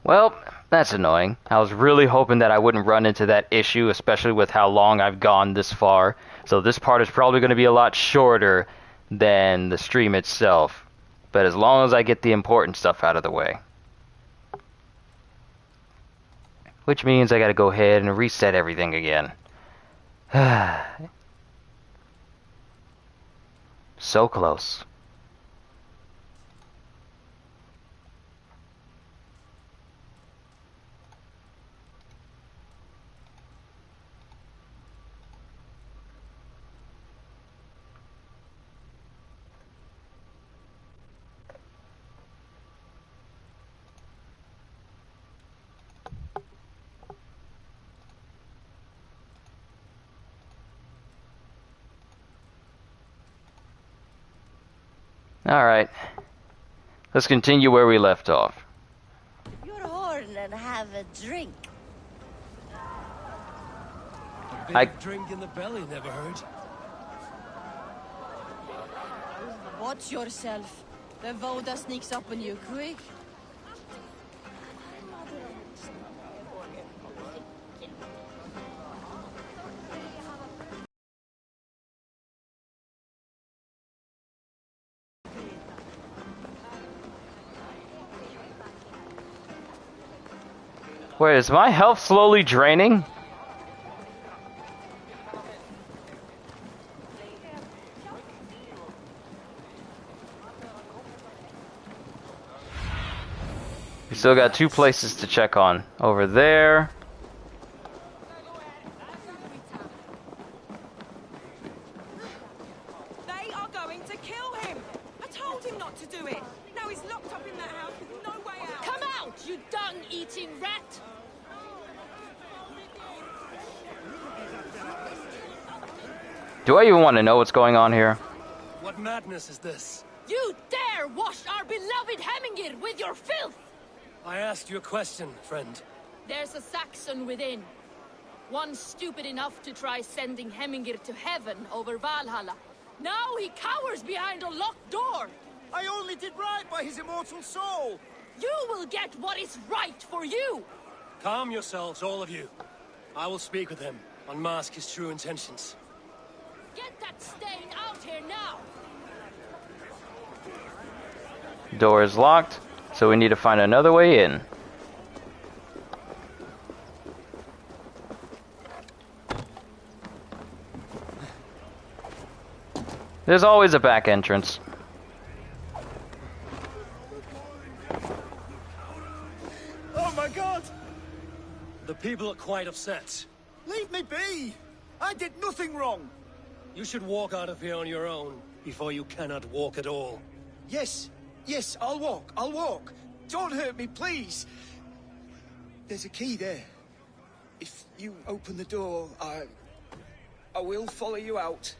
Well, that's annoying. I was really hoping that I wouldn't run into that issue, especially with how long I've gone this far. So this part is probably going to be a lot shorter than the stream itself. But as long as I get the important stuff out of the way. Which means I gotta go ahead and reset everything again. So close. Alright. Let's continue where we left off. Your horn and have a drink. A big drink in the belly never hurt. Watch yourself. The Voda sneaks up on you quick. Wait, is my health slowly draining? We still got 2 places to check on. Over there. They are going to kill him. I told him not to do it. Now he's locked up in that house with no way out. Come out, you dung-eating rat! Do I even want to know what's going on here? What madness is this? You dare wash our beloved Hemingir with your filth! I asked you a question, friend. There's a Saxon within. One stupid enough to try sending Hemingir to heaven over Valhalla. Now he cowers behind a locked door! I only did right by his immortal soul! You will get what is right for you! Calm yourselves, all of you. I will speak with him, unmask his true intentions. Get that stain out here now! Door is locked, so we need to find another way in. There's always a back entrance. Oh my god! The people are quite upset. Leave me be! I did nothing wrong! You should walk out of here on your own before you cannot walk at all. Yes, I'll walk. Don't hurt me, please! There's a key there. If you open the door, I will follow you out.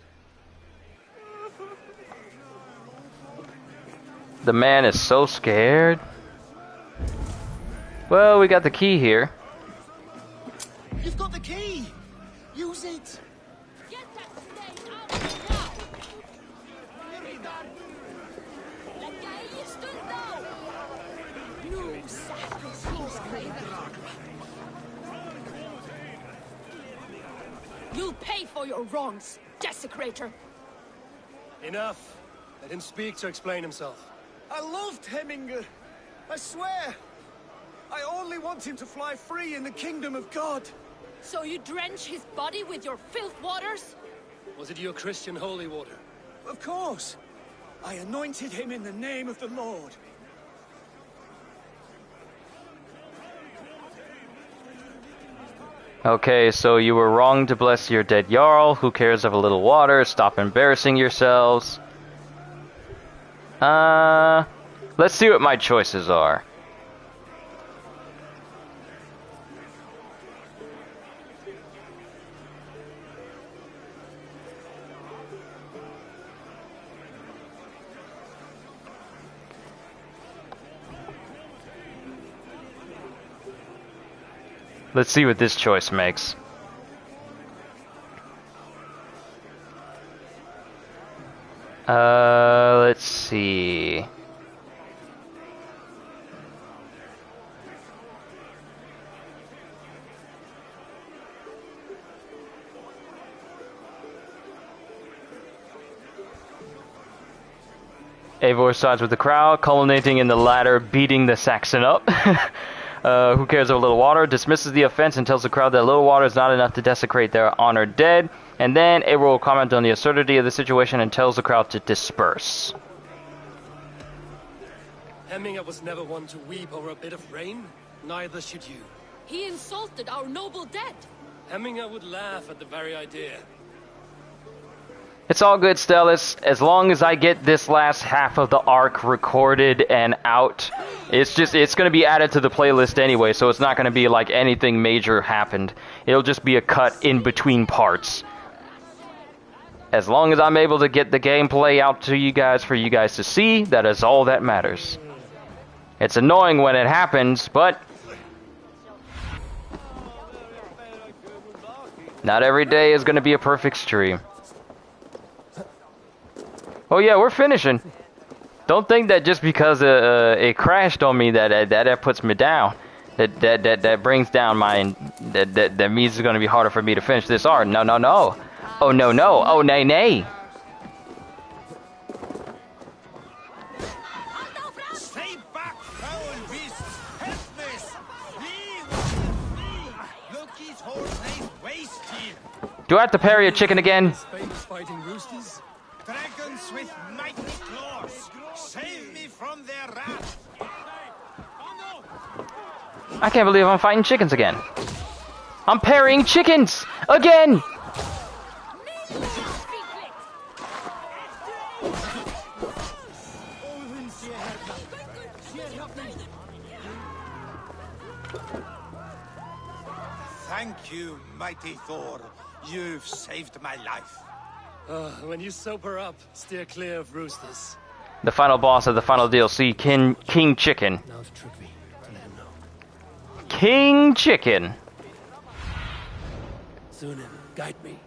The man is so scared. Well, we got the key here. You've got the key! Use it! Get that stain out here now! Lägga i stund now! Nu sacrifice. You'll pay for your wrongs, desecrator! Enough. Let him speak to explain himself. I loved Heminger. I swear. I only want him to fly free in the kingdom of God. So you drench his body with your filth waters? Was it your Christian holy water? Of course. I anointed him in the name of the Lord. Okay, so you were wrong to bless your dead Jarl. Who cares of a little water? Stop embarrassing yourselves. Let's see what my choices are. Let's see what this choice makes. Let's see. Eivor sides with the crowd, culminating in the latter beating the Saxon up. Who cares of a little water? Dismisses the offense and tells the crowd that little water is not enough to desecrate their honored dead. And then Eivor will comment on the absurdity of the situation and tells the crowd to disperse. Hemminger was never one to weep over a bit of rain. Neither should you. He insulted our noble dead. Hemminger would laugh at the very idea. It's all good, Stellis. As long as I get this last half of the arc recorded and out, it's going to be added to the playlist anyway, so it's not going to be like anything major happened. It'll just be a cut in between parts. As long as I'm able to get the gameplay out to you guys for you guys to see, that is all that matters. It's annoying when it happens, but not every day is going to be a perfect stream. Oh yeah, we're finishing. Don't think that just because it crashed on me that puts me down. That brings down my that means it's going to be harder for me to finish this arc. No. Oh no. Oh nay. Stay back, foul beasts! Help me! Look, his horse ain't wasted. Do I have to parry a chicken again? Famous fighting roosters? Dragons with mighty claws, save me from their wrath. I can't believe I'm fighting chickens again. I'm parrying chickens again. Thank you, mighty Thor. You've saved my life. When you sober up, steer clear of roosters. The final boss of the final DLC, King Chicken. Now to trick me, to let him know. King Chicken. Sunan, guide me.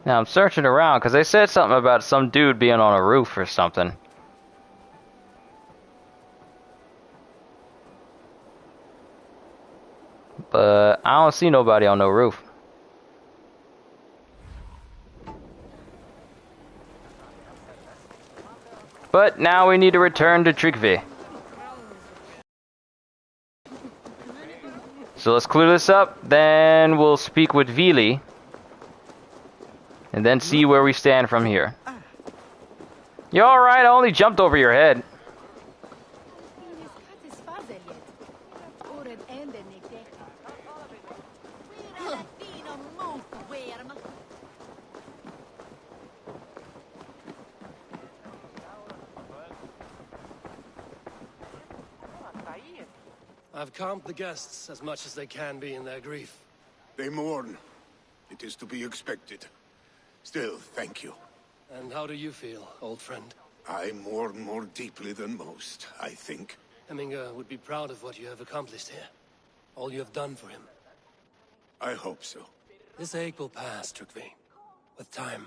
Now I'm searching around because they said something about some dude being on a roof or something. But I don't see nobody on no roof. But now we need to return to Tryggvi. So let's clear this up, then we'll speak with Vili. And then see where we stand from here. You alright? I only jumped over your head. I've calmed the guests as much as they can be in their grief. They mourn. It is to be expected. Still, thank you. And how do you feel, old friend? I mourn more deeply than most, I think. Hemminger would be proud of what you have accomplished here. All you have done for him. I hope so. This ache will pass, Tryggvi. With time.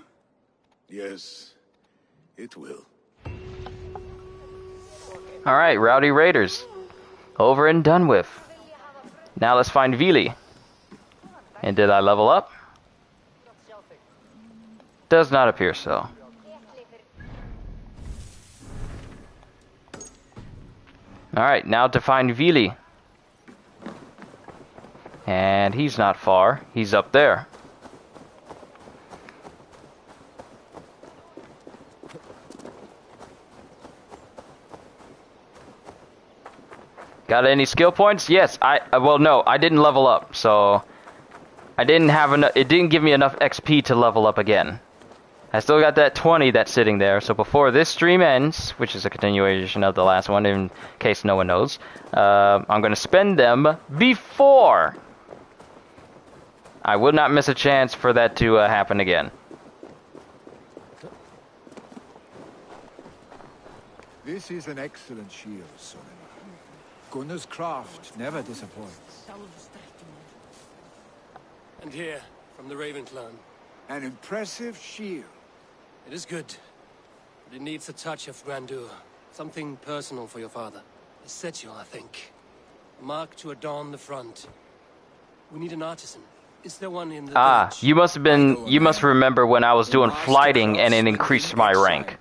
Yes, it will. Alright, Rowdy Raiders. Over and done with. Now let's find Vili. And did I level up? Does not appear so. Alright, now to find Vili. And he's not far. He's up there. Got any skill points? Yes, well no, I didn't level up, so I didn't have enough, it didn't give me enough XP to level up again. I still got that 20 that's sitting there, so before this stream ends, which is a continuation of the last one in case no one knows, I'm going to spend them before. I would not miss a chance for that to happen again. This is an excellent shield, son. Gunnar's craft never disappoints. And here, from the Raven clan. An impressive shield. It is good, but it needs a touch of grandeur. Something personal for your father. A setule, I think. A mark to adorn the front. We need an artisan. Is there one in the village? You must remember when I was doing flighting and it increased my rank.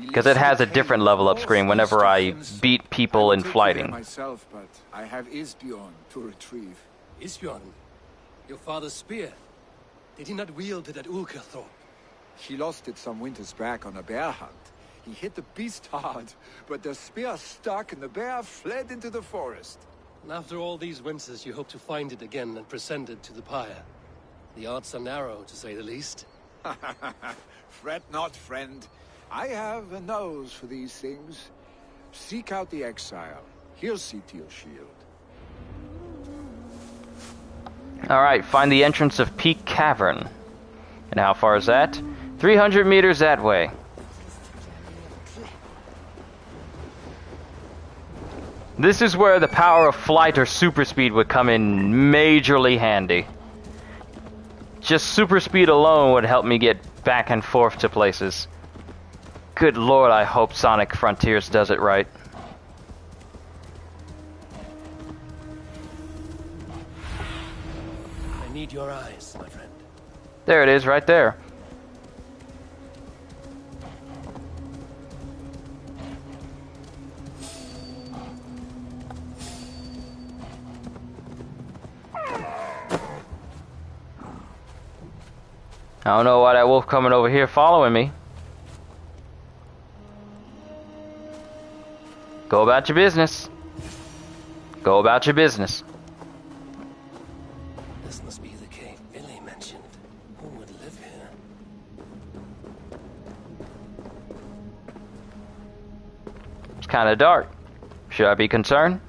Because it has a different level up screen whenever I beat people in fighting. Myself, but I have Isbjorn to retrieve. Isbjorn, your father's spear. Did he not wield it at Ulkerthorpe? He lost it some winters back on a bear hunt. He hit the beast hard, but the spear stuck and the bear fled into the forest. And after all these winters, you hope to find it again and present it to the pyre. The odds are narrow, to say the least. Fret not, friend. I have a nose for these things. Seek out the exile. He'll see to your shield. Alright, find the entrance of Peak Cavern. And how far is that? 300 meters that way. This is where the power of flight or super speed would come in majorly handy. Just super speed alone would help me get back and forth to places. Good lord, I hope Sonic Frontiers does it right. I need your eyes, my friend. There it is, right there. I don't know why that wolf coming over here following me. Go about your business. Go about your business. This must be the cave Billy mentioned. Who would live here? It's kind of dark. Should I be concerned?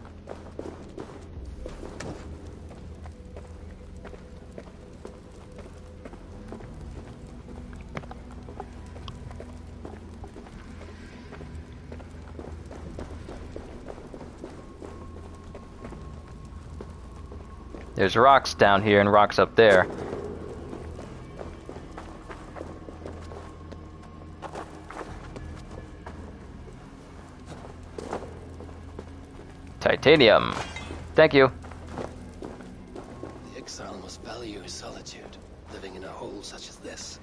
There's rocks down here and rocks up there. Titanium. Thank you. The exile must value his solitude, living in a hole such as this.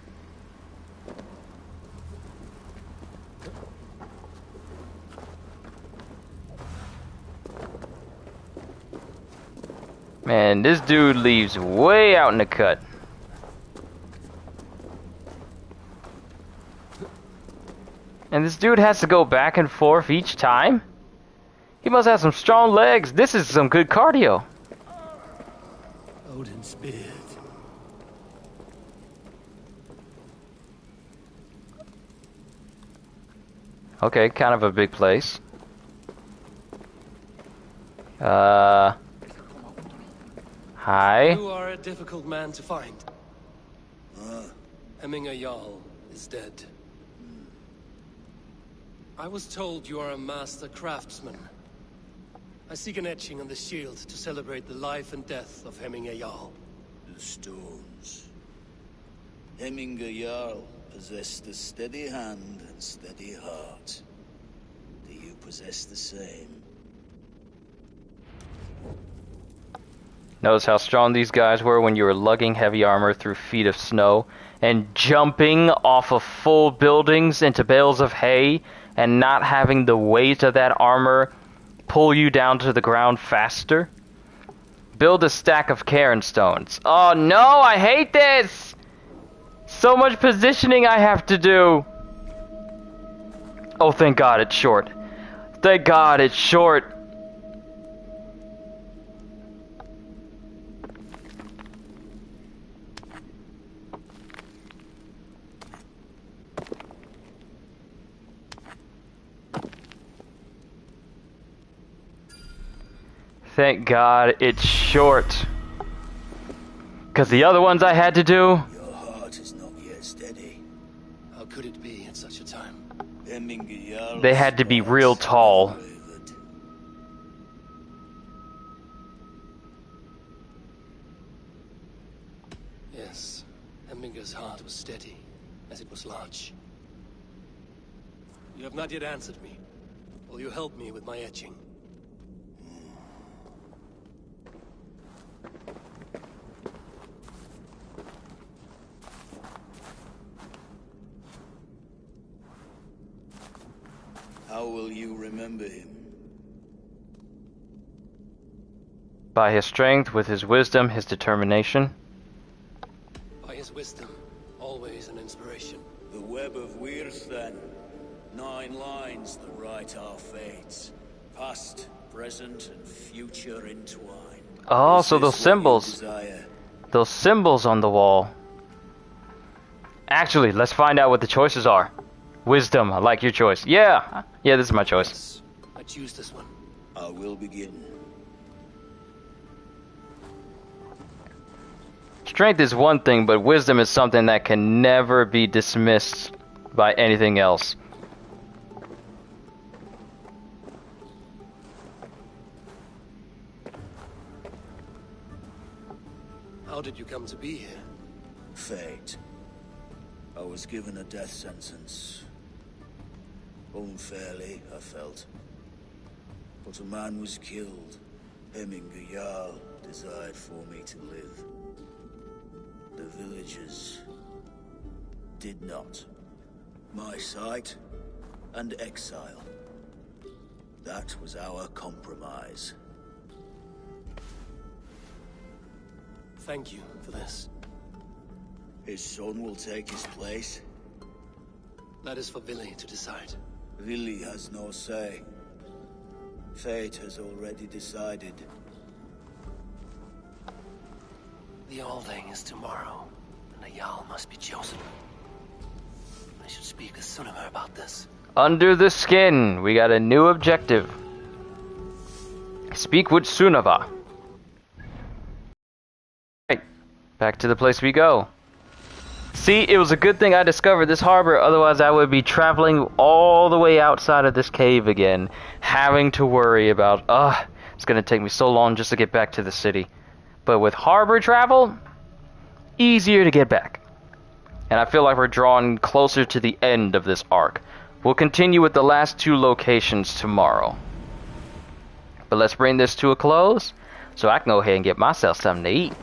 Man, this dude leaves way out in the cut. And this dude has to go back and forth each time? He must have some strong legs. This is some good cardio. Odin's beard. Okay, kind of a big place. Hi. You are a difficult man to find. Hemminger Jarl is dead. I was told you are a master craftsman. I seek an etching on the shield to celebrate the life and death of Hemminger Jarl. The stones. Hemminger Jarl possessed a steady hand and steady heart. Do you possess the same? Notice how strong these guys were when you were lugging heavy armor through feet of snow and jumping off of full buildings into bales of hay and not having the weight of that armor pull you down to the ground faster. Build a stack of Cairn stones. Oh no, I hate this! So much positioning I have to do. Oh, thank God it's short. Thank God it's short. Thank God it's short. Because the other ones I had to do... Your heart is not yet steady. How could it be at such a time? Hemminger Jarl They had to be real tall. Yes, Hemminger's heart was steady, as it was large. You have not yet answered me. Will you help me with my etching? How will you remember him? By his strength, with his wisdom, his determination. By his wisdom, always an inspiration. The web of Wirth, then. 9 lines that write our fates. Past, present, and future entwined. Oh, Is so those this what you symbols. desire? Those symbols on the wall. Actually, let's find out what the choices are. Wisdom, I like your choice. Yeah, this is my choice. Yes, I choose this one. I will begin. Strength is one thing, but wisdom is something that can never be dismissed by anything else. How did you come to be here? Fate. I was given a death sentence. Unfairly, I felt. But a man was killed. Hemminger Jarl desired for me to live. The villagers did not. My sight and exile. That was our compromise. Thank you for this. His son will take his place. That is for Vili to decide. Vili has no say. Fate has already decided. The Alding is tomorrow, and a Jarl must be chosen. I should speak with Sunnema about this. Under the skin, we got a new objective. Speak with Sunava. Right, back to the place we go. See, it was a good thing I discovered this harbor, otherwise I would be traveling all the way outside of this cave again, having to worry about, it's gonna take me so long just to get back to the city. But with harbor travel, easier to get back. And I feel like we're drawing closer to the end of this arc. We'll continue with the last 2 locations tomorrow. But let's bring this to a close, so I can go ahead and get myself something to eat.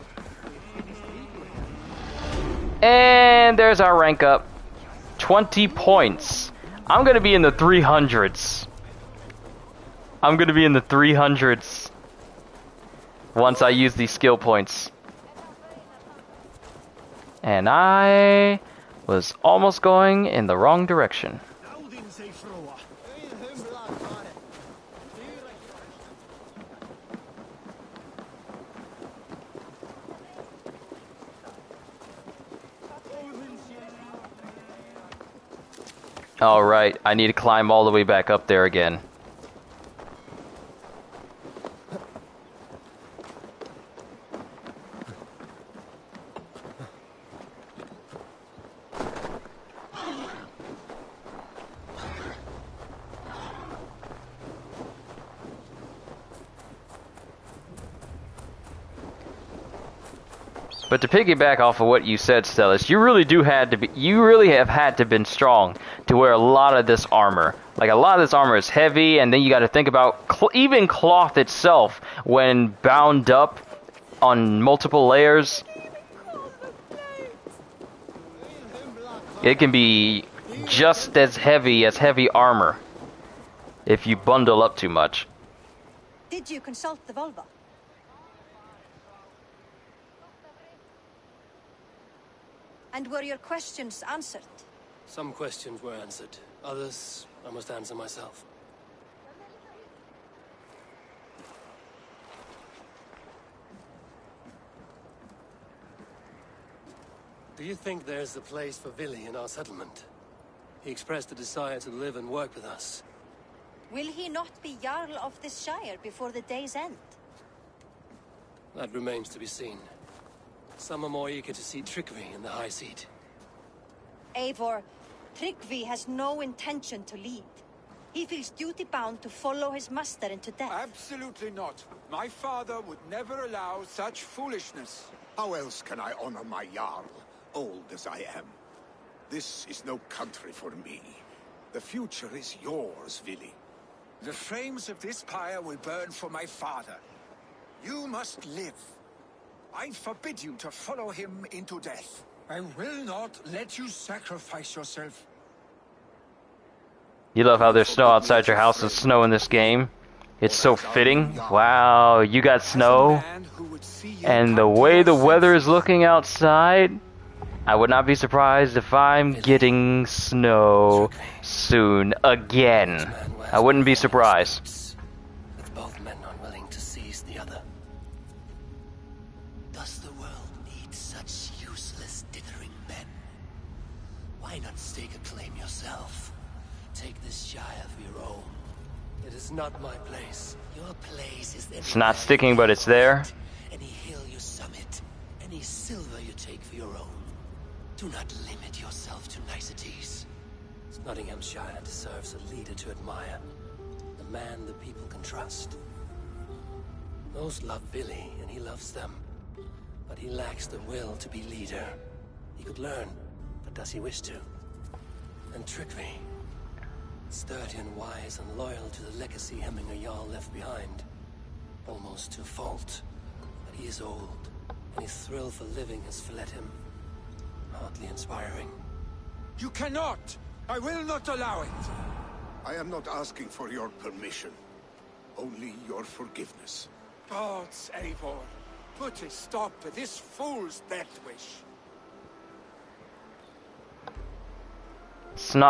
And there's our rank up. 20 points. I'm going to be in the 300s. I'm going to be in the 300s. Once I use these skill points. And I was almost going in the wrong direction. Alright, I need to climb all the way back up there again. But to piggyback off of what you said, Stellis, you really have had to been strong to wear a lot of this armor. Like, a lot of this armor is heavy, and then you got to think about even cloth itself when bound up on multiple layers. It can be just as heavy armor if you bundle up too much. Did you consult the Volva? And were your questions answered? Some questions were answered. Others, I must answer myself. Do you think there's a place for Vili in our settlement? He expressed a desire to live and work with us. Will he not be Jarl of this shire before the day's end? That remains to be seen. Some are more eager to see trickery in the High Seat. Eivor, Tryggvi has no intention to lead. He feels duty-bound to follow his master into death. Absolutely not. My father would never allow such foolishness. How else can I honor my Jarl, old as I am? This is no country for me. The future is yours, Vili. The flames of this pyre will burn for my father. You must live. I forbid you to follow him into death. I will not let you sacrifice yourself. You love how You there's snow forbid me outside as your a house and friend, snow in this game. It's or so as our new fitting. Jarl. Wow, you got As a snow. man who would see you And the come to way your the weather is senses. looking outside, I would not be surprised if I'm Billy. getting snow Trick me. soon Each again. man wears I wouldn't one be hand in his surprised. boots, with both men unwilling to seize the other. Does the world need such useless dithering men? Why not stake a claim yourself? Take this Shire of your own. It is not my place. Your place is It's not anywhere sticking, you but may it's there. find. Any hill you summit, any silver you take for your own. Do not limit yourself to niceties. Nottinghamshire deserves a leader to admire. A man the people can trust. Most love Billy, and he loves them. But he lacks the will to be leader. He could learn, but does he wish to? And Trickby. Sturdy and wise and loyal to the legacy Hemminger Jarl left behind. Almost to a fault. But he is old, and his thrill for living has fled him. Hardly inspiring. You cannot! I will not allow it! I am not asking for your permission, only your forgiveness. Gods, Eivor, put a stop to this fool's death wish.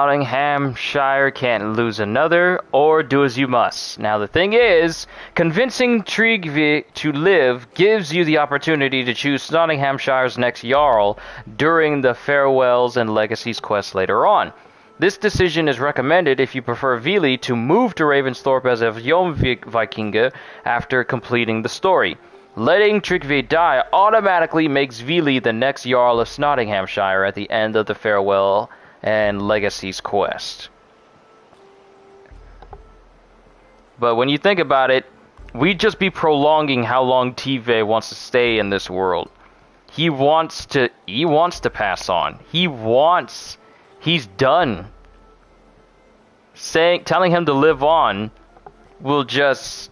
Nottinghamshire can't lose another, or do as you must. Now the thing is, convincing Tryggvi to live gives you the opportunity to choose Nottinghamshire's next Jarl during the Farewells and Legacies quest later on. This decision is recommended if you prefer Vili to move to Ravensthorpe as a Jomvikinge after completing the story. Letting Tryggvi die automatically makes Vili the next Jarl of Nottinghamshire at the end of the Farewell and Legacies quest. But when you think about it, we'd just be prolonging how long Tive wants to stay in this world. He wants to pass on. He's done. Telling him to live on will just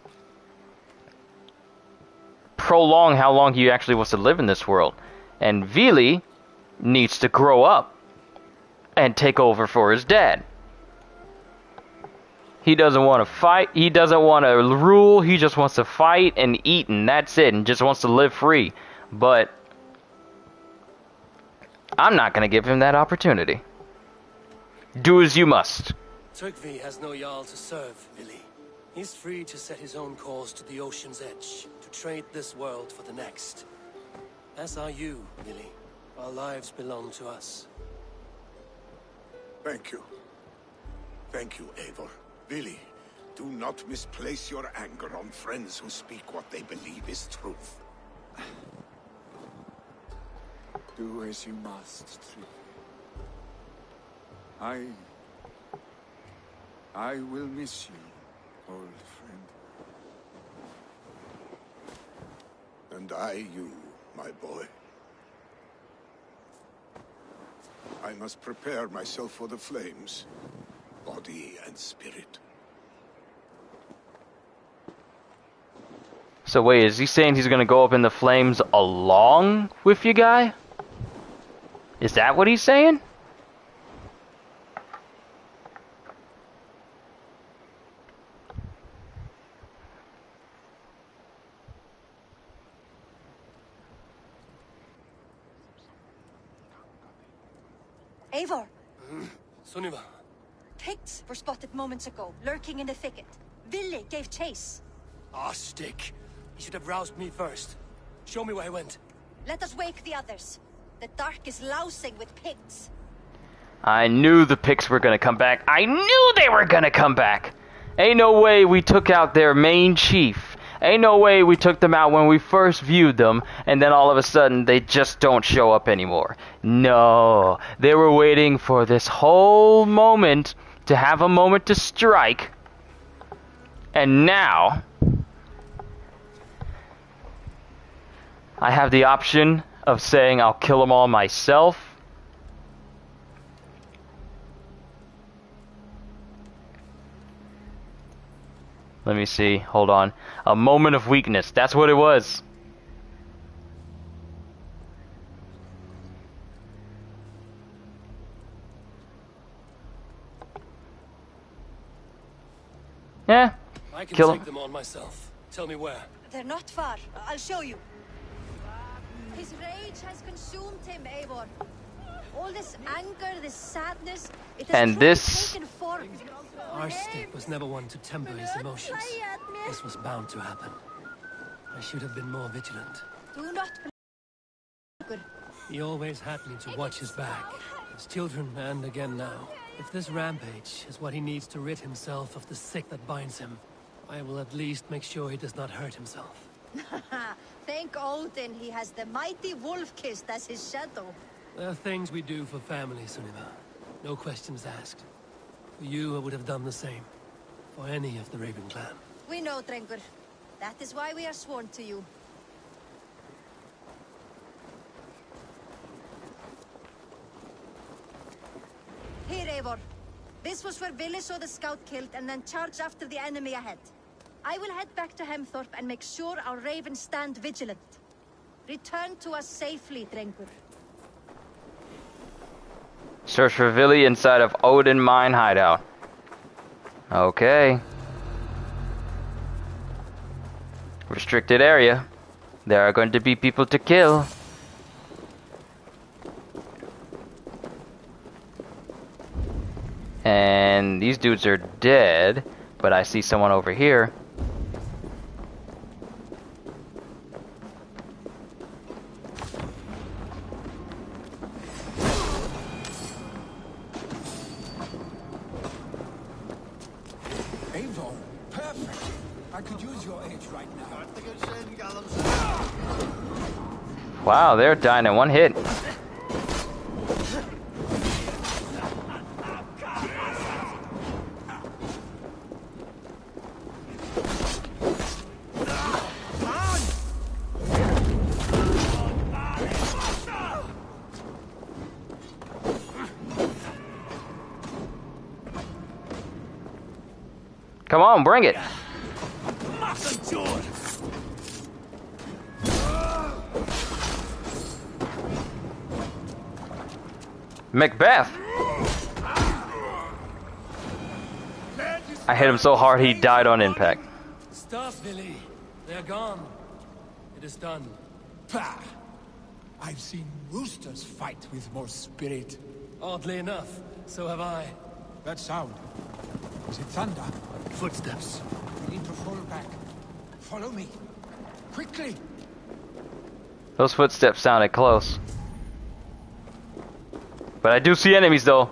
prolong how long he actually wants to live in this world. And Vili needs to grow up and take over for his dad. He doesn't want to fight. He doesn't want to rule. He just wants to fight and eat, and that's it, and just wants to live free. But I'm not going to give him that opportunity. Do as you must. Tryggvi has no Jarl to serve, Billy. He's free to set his own course to the ocean's edge, to trade this world for the next. As are you, Billy. Our lives belong to us. Thank you. Thank you, Eivor. Billy, do not misplace your anger on friends who speak what they believe is truth. Do as you must, Tryggvi. I will miss you, old friend. And I you, my boy. I must prepare myself for the flames, body and spirit. So wait, is he saying he's gonna go up in the flames along with you guy? Is that what he's saying? Eivor, Sunniva. pigs were spotted moments ago, lurking in the thicket. Vili gave chase. Ah, stick. You should have roused me first. Show me where he went. Let us wake the others. The dark is lousing with pigs. I knew the pigs were gonna come back. I knew they were gonna come back! Ain't no way we took out their main chief. Ain't no way we took them out when we first viewed them, and then all of a sudden they just don't show up anymore. No, they were waiting for this whole moment to have a moment to strike. And now I have the option of saying I'll kill them all myself. Let me see. Hold on. A moment of weakness. That's what it was. Yeah, I can kill take him. them on myself. Tell me where. They're not far. I'll show you. His rage has consumed him, Eivor. All this anger, this sadness, it has And truly this- taken form. Arstic was never one to temper his emotions. This was bound to happen. I should have been more vigilant. Do not He always had me to watch his back. As children and again now. If this rampage is what he needs to rid himself of the sick that binds him, I will at least make sure he does not hurt himself. Thank Odin he has the mighty wolf-kissed as his shadow. There are things we do for family, Sunniva. No questions asked. For you, I would have done the same. For any of the Raven clan. We know, Drengur. That is why we are sworn to you. Here, Eivor. This was where Vili saw the scout killed and then charged after the enemy ahead. I will head back to Hemthorpe and make sure our ravens stand vigilant. Return to us safely, Drengur. Search for Vili inside of Odin Mine hideout. Okay. Restricted area. There are going to be people to kill. And these dudes are dead, but I see someone over here. Eivor, perfect. I could use your aid right now. Wow, they're dying in one hit. Come on, bring it. Macbeth. I hit him so hard he died on impact. Stop, Vili. They're gone. It is done. Pah! I've seen roosters fight with more spirit. Oddly enough, so have I. That sound. Is it thunder? Footsteps. We need to fall back. Follow me. Quickly! Those footsteps sounded close. But I do see enemies though.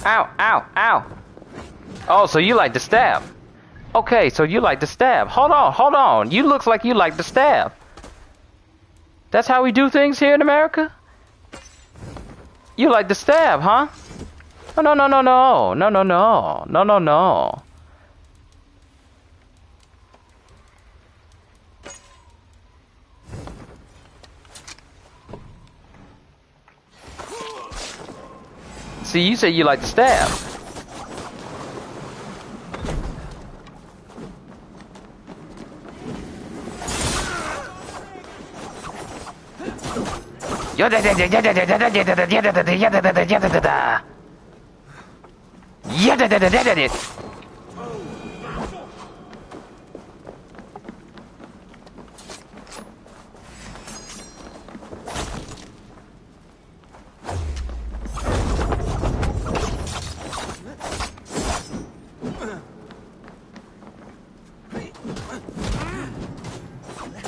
Ow, ow, ow. Oh, so you like to stab. Okay, so you like to stab. Hold on, hold on. You looks like you like to stab. That's how we do things here in America? You like to stab, huh? No, no, no, no, no. No, no, no. No, no, no. See, you say you like to stab.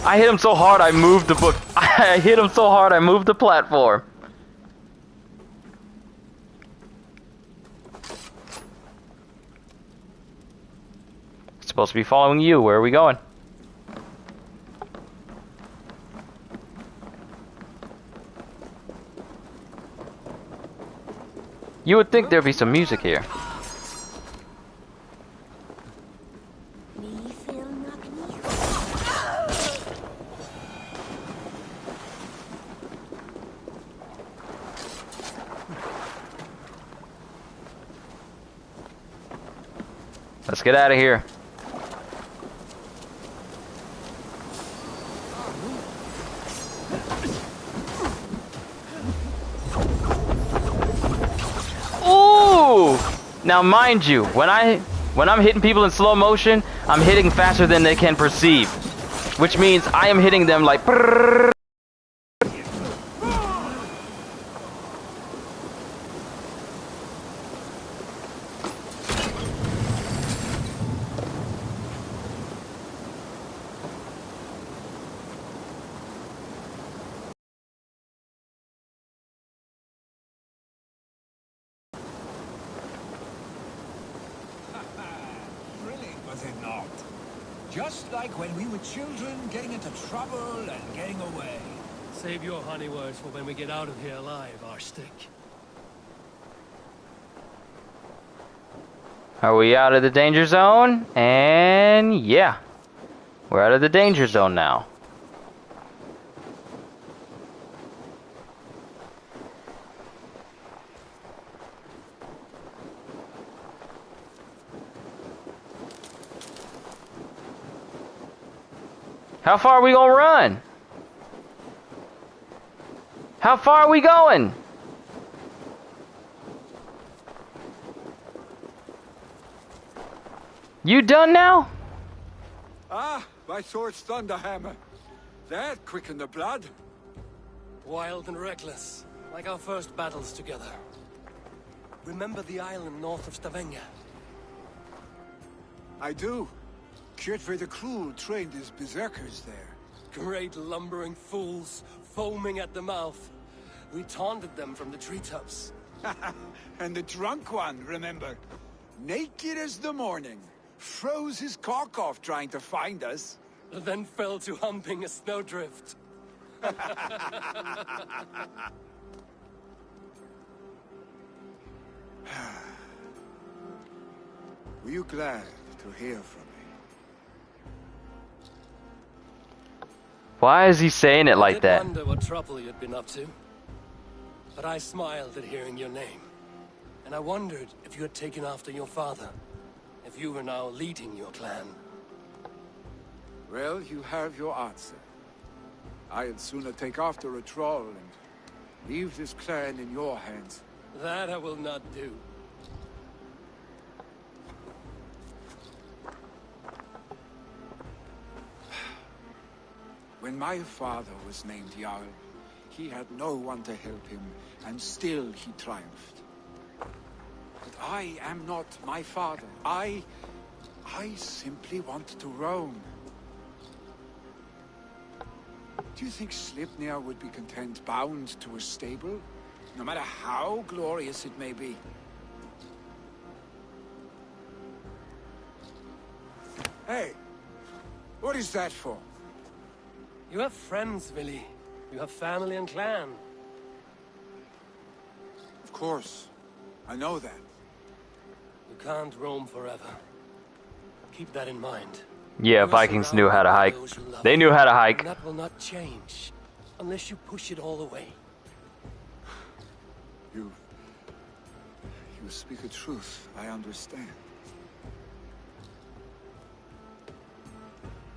I hit him so hard I moved the book. I hit him so hard I moved the platform. It's supposed to be following you. Where are we going? You would think there'd be some music here. Let's get out of here. Now, mind you, when I'm hitting people in slow motion, I'm hitting faster than they can perceive, which means I am hitting them like. Thrilling, was it not? Just like when we were children, getting into trouble and getting away. Save your honey words for when we get out of here alive, our stick. Are we out of the danger zone? And yeah, we're out of the danger zone now. How far are we gonna run? How far are we going? You done now? Ah, my sword's Thunderhammer. That quickened the blood. Wild and reckless, like our first battles together. Remember the island north of Stavanger? I do. Kjotve the Cruel trained his berserkers there. Great lumbering fools, foaming at the mouth. We taunted them from the treetops. And the drunk one, remember? Naked as the morning. Froze his cock off trying to find us. Then fell to humping a snowdrift. Were you glad to hear from me? Why is he saying it like I did that? wonder what trouble you'd been up to. But I smiled at hearing your name. And I wondered if you had taken after your father. If you were now leading your clan. Well, you have your answer. I'd sooner take after a troll and leave this clan in your hands. That I will not do. When my father was named Jarl, he had no one to help him, and still he triumphed. But I am not my father. I simply want to roam. Do you think Sleipnir would be content bound to a stable? No matter how glorious it may be. Hey! What is that for? You have friends, Willy. You have family and clan. Of course. I know that. You can't roam forever. Keep that in mind. Yeah, You are Vikings knew how to hike. surrounded by those you love. They knew how to hike. And that will not change unless you push it all away. You speak a truth. I understand.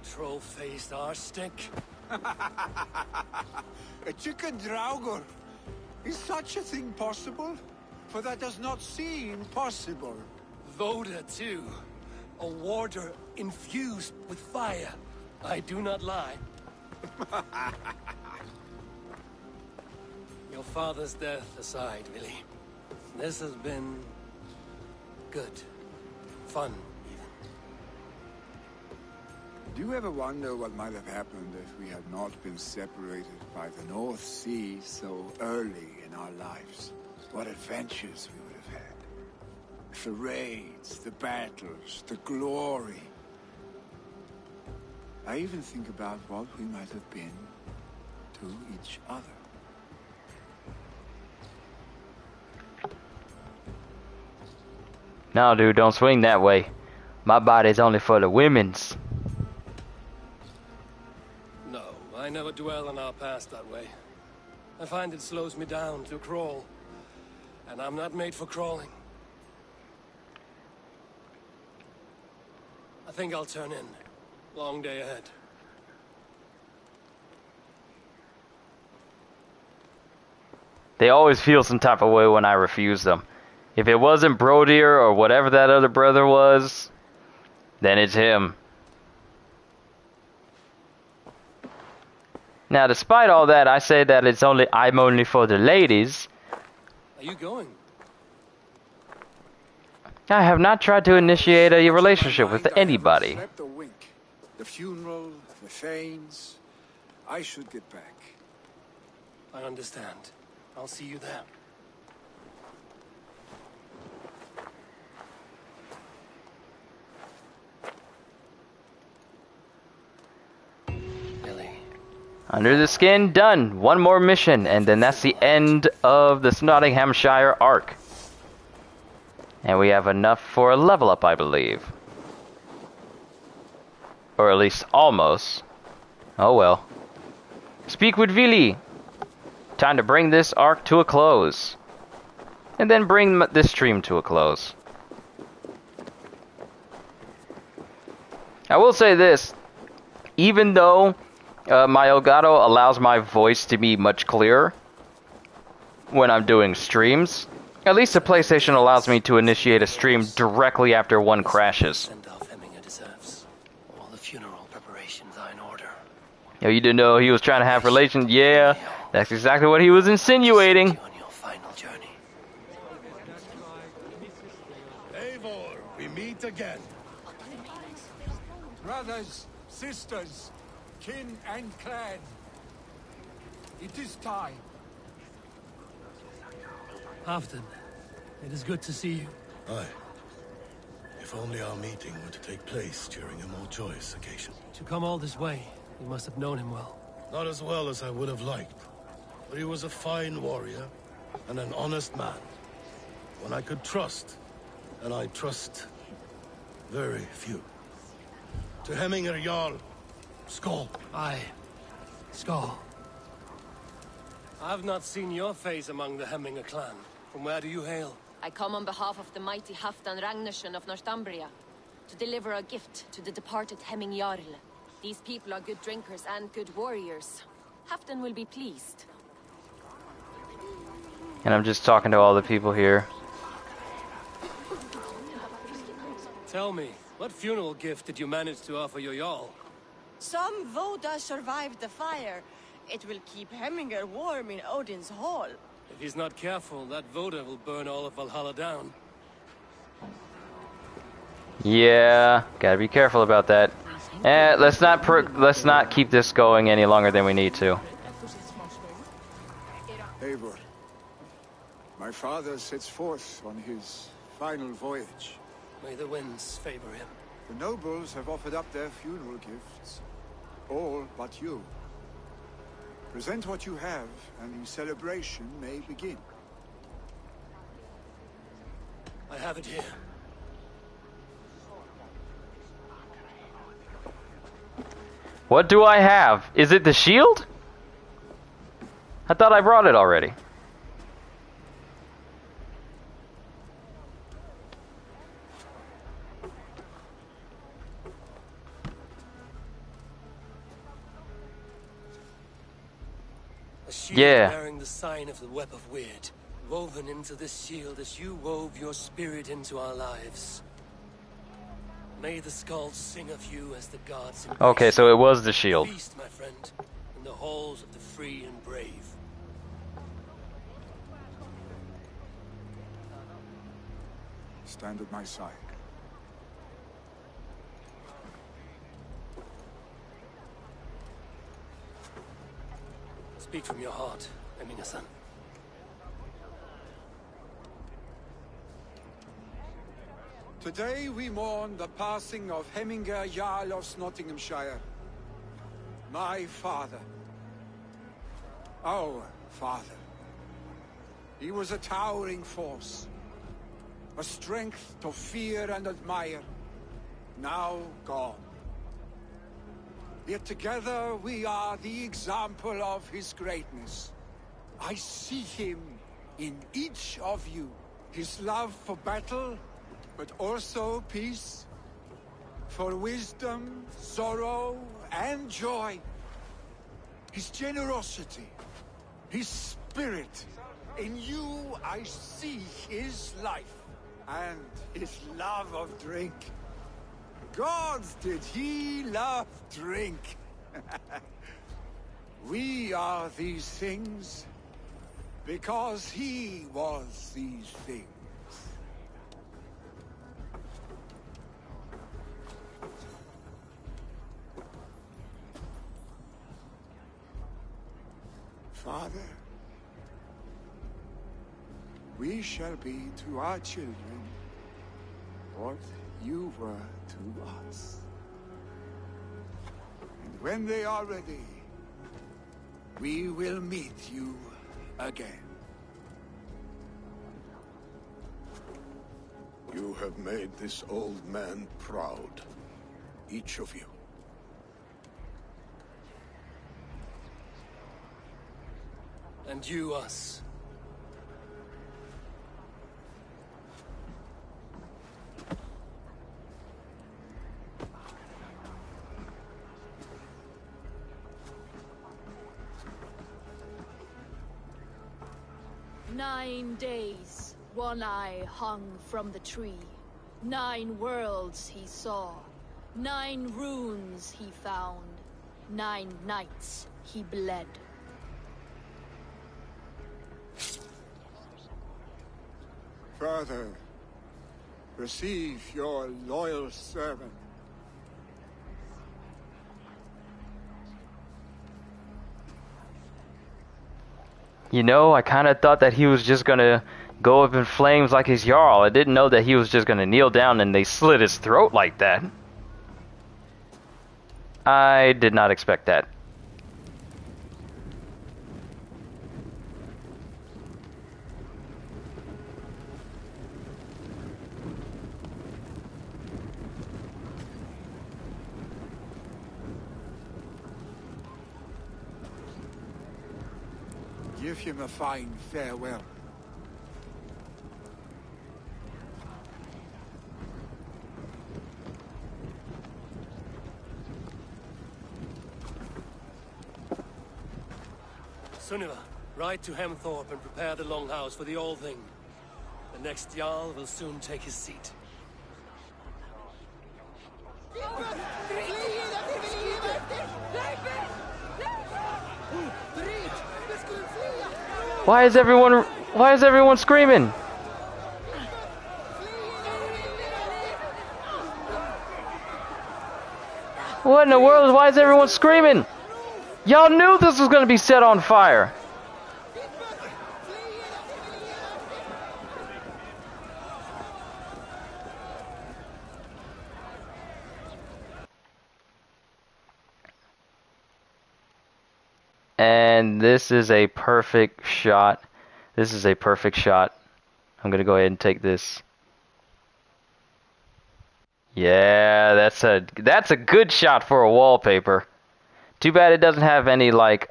Troll-faced arstick. A chicken Draugr. Is such a thing possible? For that does not seem possible. Voda, too. A warder infused with fire. I do not lie. Your father's death aside, Willy. This has been... good. Fun, even. Do you ever wonder what might have happened if we had not been separated by the North Sea so early in our lives? What adventures we would have had. The raids, the battles, the glory. I even think about what we might have been to each other. No, dude, don't swing that way. My body's only for the women's. No, I never dwell on our past that way. I find it slows me down to crawl. And I'm not made for crawling. I think I'll turn in. Long day ahead. They always feel some type of way when I refuse them. If it wasn't Brodier or whatever that other brother was, then it's him. Now, despite all that, I say that I'm only for the ladies. Are you going? I have not tried to initiate a relationship with anybody. I haven't slept a wink. The funeral, the Thanes. I should get back. I understand. I'll see you there. Under the skin, done. One more mission, and then that's the end of this Nottinghamshire arc. And we have enough for a level up, I believe. Or at least almost. Oh well. Speak with Vili. Time to bring this arc to a close. And then bring this stream to a close. I will say this. Even though my Elgato allows my voice to be much clearer when I'm doing streams, at least the PlayStation allows me to initiate a stream directly after one crashes. Send-off Hemminger deserves. All the funeral preparations are in order. Yo, you didn't know he was trying to have relations? Yeah, that's exactly what he was insinuating. On your final journey. Eivor, we meet again. Brothers, sisters, kin and clan. It is time. Halfdan, it is good to see you. Aye. If only our meeting were to take place during a more joyous occasion. To come all this way, you must have known him well. Not as well as I would have liked, but he was a fine warrior and an honest man. One I could trust, and I trust very few. To Hemminger Jarl, Skål. Aye. Skål. I've not seen your face among the Hemminger clan. From where do you hail? I come on behalf of the mighty Halfdan Ragnarsson of Northumbria to deliver a gift to the departed Hemming Jarl. These people are good drinkers and good warriors. Halfdan will be pleased. And I'm just talking to all the people here. Tell me, what funeral gift did you manage to offer your Jarl? Some Voda survived the fire. It will keep Hemminger warm in Odin's hall. If he's not careful, that Voda will burn all of Valhalla down. Yeah, gotta be careful about that. Let's not keep this going any longer than we need to. Eivor, my father sets forth on his final voyage. May the winds favor him. The nobles have offered up their funeral gifts. All but you. Present what you have, and the celebration may begin. I have it here. What do I have? Is it the shield? I thought I brought it already. A shield bearing the sign of the web of weird, woven into this shield as you wove your spirit into our lives. May the skulls sing of you as the gods embrace. Okay, so it was the shield. Feast, my friend, in the halls of the free and brave. Stand at my side. Speak from your heart, Hemminger-son. Today we mourn the passing of Hemminger Jarl of Nottinghamshire. My father. Our father. He was a towering force. A strength to fear and admire. Now gone. Yet together we are the example of his greatness. I see him in each of you. His love for battle, but also peace. For wisdom, sorrow, and joy. His generosity. His spirit. In you I see his life and his love of drink. Gods, did he love drink? We are these things because he was these things. Father, we shall be to our children what you were to us. And when they are ready, we will meet you again. You have made this old man proud. Each of you. And you us. "9 days, One Eye hung from the tree. 9 worlds he saw. 9 runes he found. 9 nights he bled." Father, receive your loyal servant. You know, I kind of thought that he was just gonna go up in flames like his Jarl. I didn't know that he was just gonna kneel down and they slit his throat like that. I did not expect that. Give him a fine farewell. Sunniva, ride to Hemthorpe and prepare the Longhouse for the All Thing. The next Jarl will soon take his seat. Why is everyone screaming? What in the world? Why is everyone screaming? Y'all knew this was gonna be set on fire. And this is a perfect shot. This is a perfect shot. I'm gonna go ahead and take this. Yeah, that's a good shot for a wallpaper. Too bad it doesn't have any like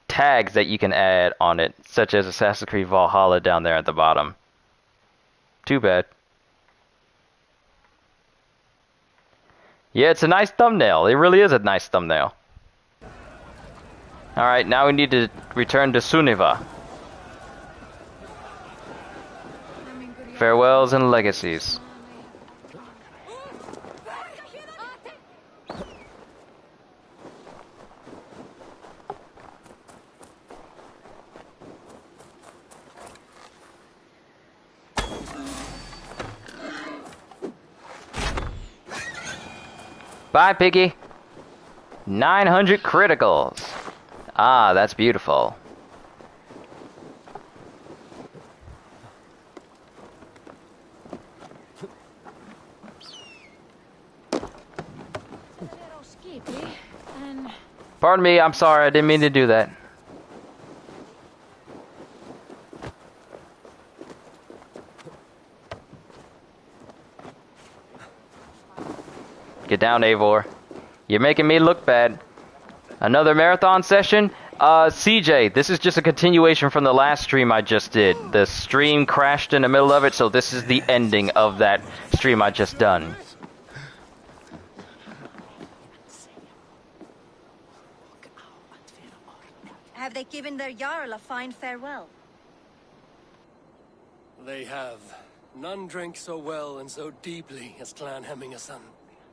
tags that you can add on it, such as Assassin's Creed Valhalla down there at the bottom. Too bad. Yeah, it's a nice thumbnail. It really is a nice thumbnail. Alright, now we need to return to Sunniva. Farewells and legacies. Bye, Piggy. 900 criticals. Ah, that's beautiful. Pardon me, I'm sorry, I didn't mean to do that. Get down, Eivor. You're making me look bad. Another marathon session? CJ, this is just a continuation from the last stream I just did. The stream crashed in the middle of it, so this is the ending of that stream I just done. Have they given their Jarl a fine farewell? They have. None drank so well and so deeply as Clan Hemmingerson.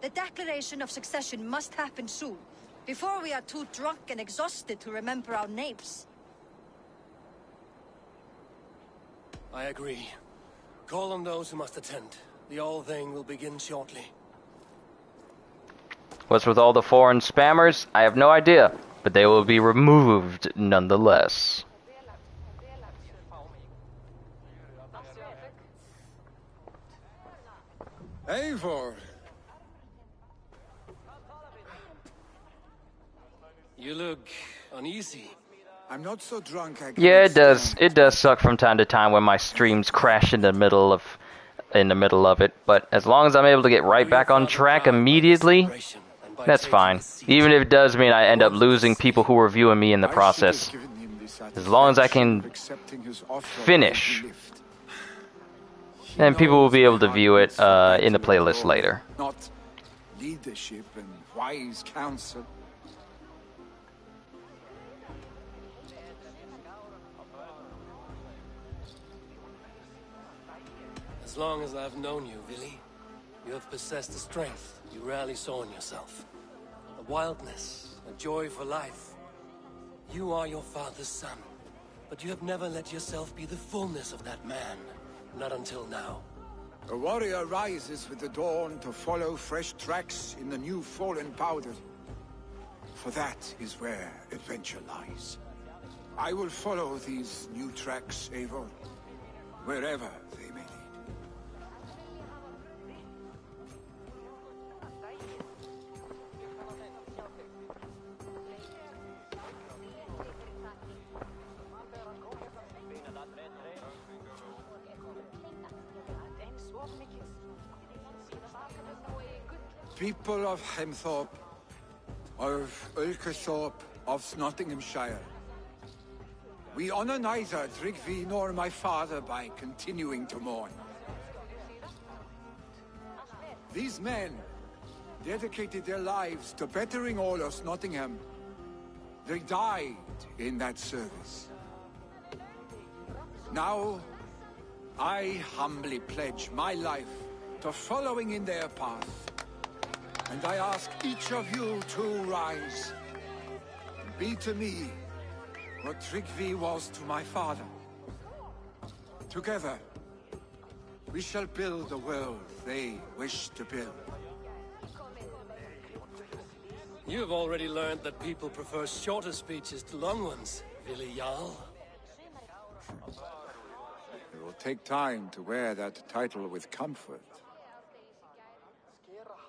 The declaration of succession must happen soon, before we are too drunk and exhausted to remember our names. I agree. Call on those who must attend. The All-Thing will begin shortly. What's with all the foreign spammers? I have no idea, but they will be removed nonetheless. Eivor! You look uneasy. I'm not so drunk I can Yeah, it does. stand. It does suck from time to time when my streams crash in the middle of it, but as long as I'm able to get right back on track immediately, that's fine. Even if it does mean I end up losing people who are viewing me in the process. I should have given him the As long as I satisfaction can of accepting his offer of finish, the lift. He then people will knows be able my to view it heart beats in the for battle playlist alone, later. Not leadership and wise counsel. As long as I've known you, Vili, you have possessed a strength you rarely saw in yourself. A wildness, a joy for life. You are your father's son, but you have never let yourself be the fullness of that man. Not until now. A warrior rises with the dawn to follow fresh tracks in the new fallen powder. For that is where adventure lies. I will follow these new tracks, Eivor, wherever they may lead. People of Hemthorpe, of Ulkerthorpe, of Nottinghamshire. We honor neither Tryggvi nor my father by continuing to mourn. These men dedicated their lives to bettering all of Nottingham. They died in that service. Now, I humbly pledge my life to following in their path. And I ask each of you to rise. Be to me what Tryggvi was to my father. Together, we shall build the world they wish to build. You have already learned that people prefer shorter speeches to long ones, Vili Jarl. It will take time to wear that title with comfort.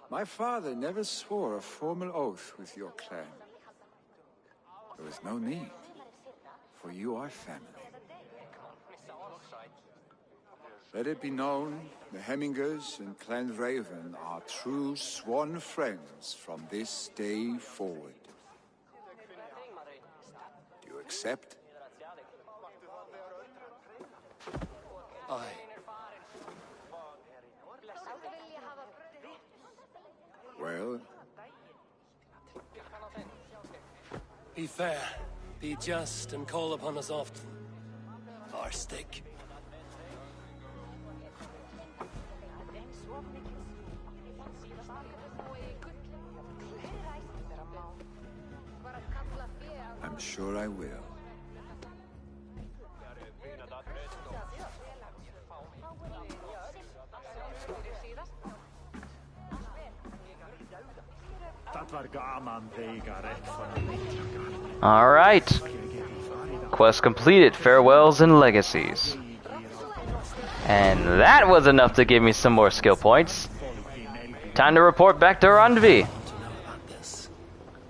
My father never swore a formal oath with your clan. There was no need, for you are family. Let it be known, the Hemmingers and Clan Raven are true sworn friends from this day forward. Do you accept? Aye. Well, Be fair, be just, and call upon us often. Farstick. I'm sure I will. Alright. Quest completed. Farewells and Legacies. And that was enough to give me some more skill points. Time to report back to Randvi.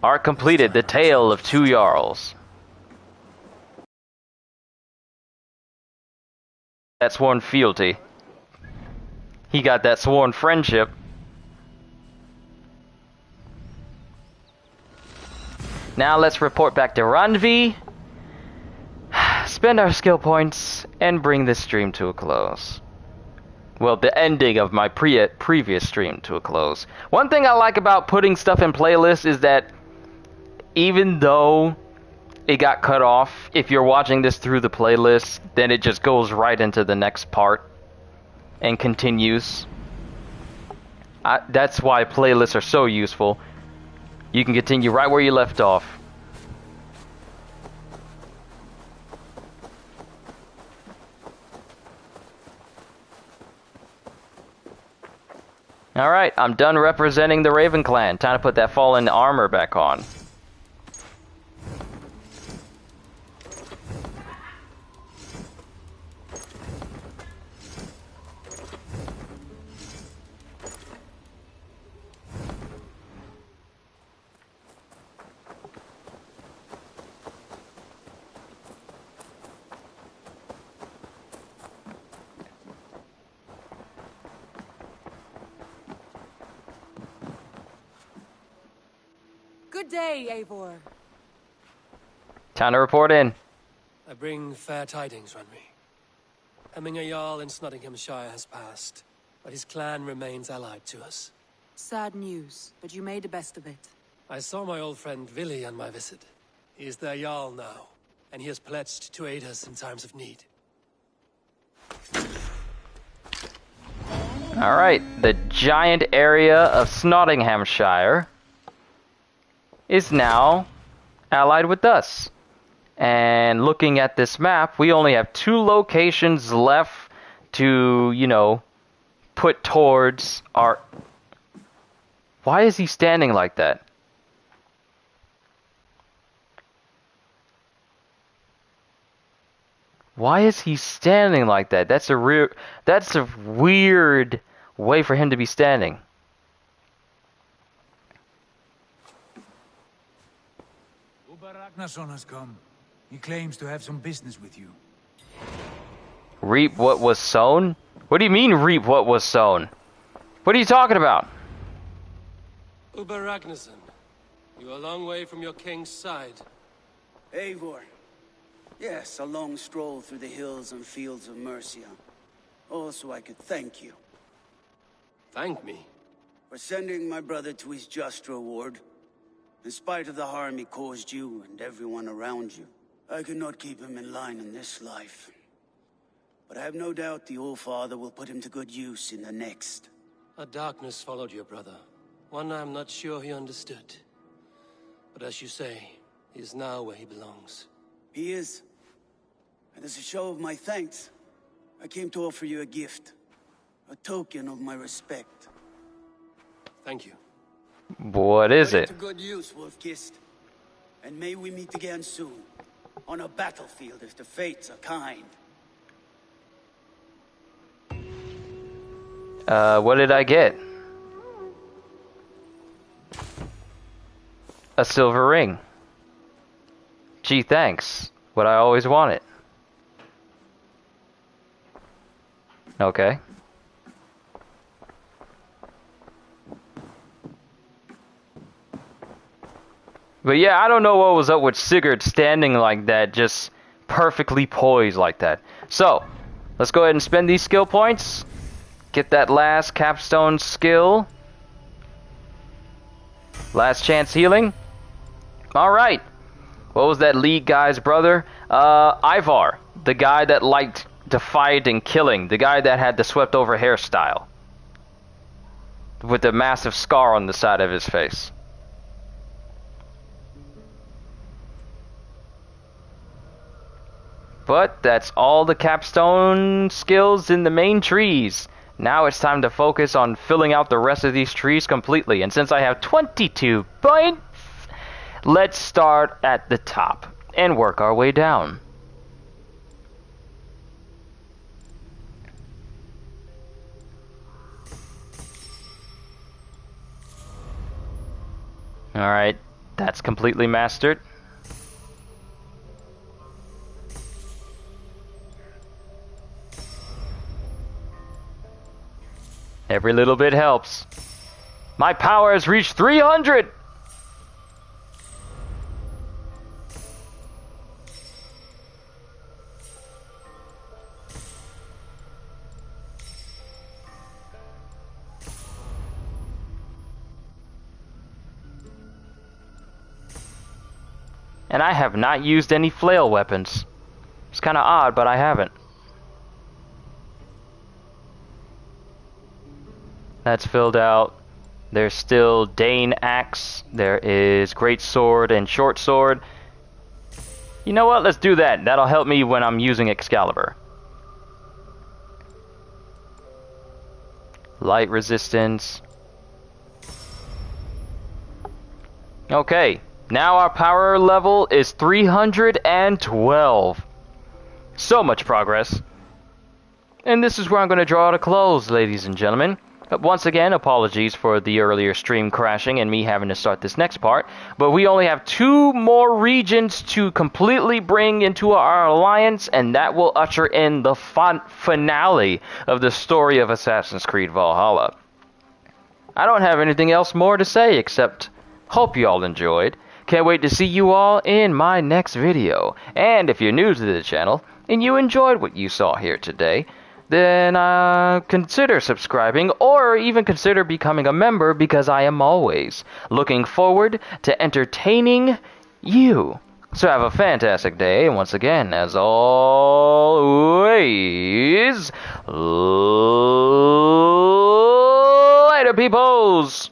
Arc completed. The Tale of Two Jarls. That sworn fealty. He got that sworn friendship. Now let's report back to Randvi, spend our skill points, and bring this stream to a close. Well, the ending of my previous stream to a close. One thing I like about putting stuff in playlists is that even though it got cut off. If you're watching this through the playlist, then it just goes right into the next part and continues. That's why playlists are so useful. You can continue right where you left off. Alright, I'm done representing the Raven Clan. Time to put that fallen armor back on. Good day, Eivor. Time to report in. I bring fair tidings, Renry. Hemminger Jarl in Nottinghamshire has passed, but his clan remains allied to us. Sad news, but you made the best of it. I saw my old friend Vili on my visit. He is their Jarl now, and he has pledged to aid us in times of need. Alright, the giant area of Nottinghamshire is now allied with us. And looking at this map, we only have 2 locations left to, you know, put towards our... Why is he standing like that? Why is he standing like that? That's a weird way for him to be standing. Ragnarsson has come. He claims to have some business with you. Reap what was sown? What do you mean, reap what was sown? What are you talking about? Uber Ragnarsson, you are a long way from your king's side. Eivor. Yes, a long stroll through the hills and fields of Mercia. Also, I could thank you. Thank me? For sending my brother to his just reward. In spite of the harm he caused you and everyone around you, I could not keep him in line in this life. But I have no doubt the Old Father will put him to good use in the next. A darkness followed your brother. One I'm not sure he understood. But as you say, he is now where he belongs. He is. And as a show of my thanks, I came to offer you a gift. A token of my respect. Thank you. What is it? Put it to good use, Wolf-Kissed. And may we meet again soon. On a battlefield if the fates are kind. What did I get? A silver ring. Gee, thanks. What I always wanted. Okay. But yeah, I don't know what was up with Sigurd standing like that, just perfectly poised like that. So, let's go ahead and spend these skill points. Get that last capstone skill. Last chance healing. Alright. What was that lead guy's brother? Ivar. The guy that liked to fight and killing. The guy that had the swept over hairstyle. With the massive scar on the side of his face. But that's all the capstone skills in the main trees. Now it's time to focus on filling out the rest of these trees completely. And since I have 22 points, let's start at the top and work our way down. Alright, that's completely mastered. Every little bit helps. My power has reached 300! And I have not used any flail weapons. It's kind of odd, but I haven't. That's filled out. There's still Dane Axe. There is Great Sword and Short Sword. You know what? Let's do that. That'll help me when I'm using Excalibur. Light resistance. Okay. Now our power level is 312. So much progress. And this is where I'm going to draw to close, ladies and gentlemen. Once again, apologies for the earlier stream crashing and me having to start this next part, but we only have 2 more regions to completely bring into our alliance, and that will usher in the finale of the story of Assassin's Creed Valhalla. I don't have anything else more to say except hope you all enjoyed. Can't wait to see you all in my next video. And if you're new to the channel and you enjoyed what you saw here today, then consider subscribing or even consider becoming a member, because I am always looking forward to entertaining you. So have a fantastic day, and once again, as always, later peoples!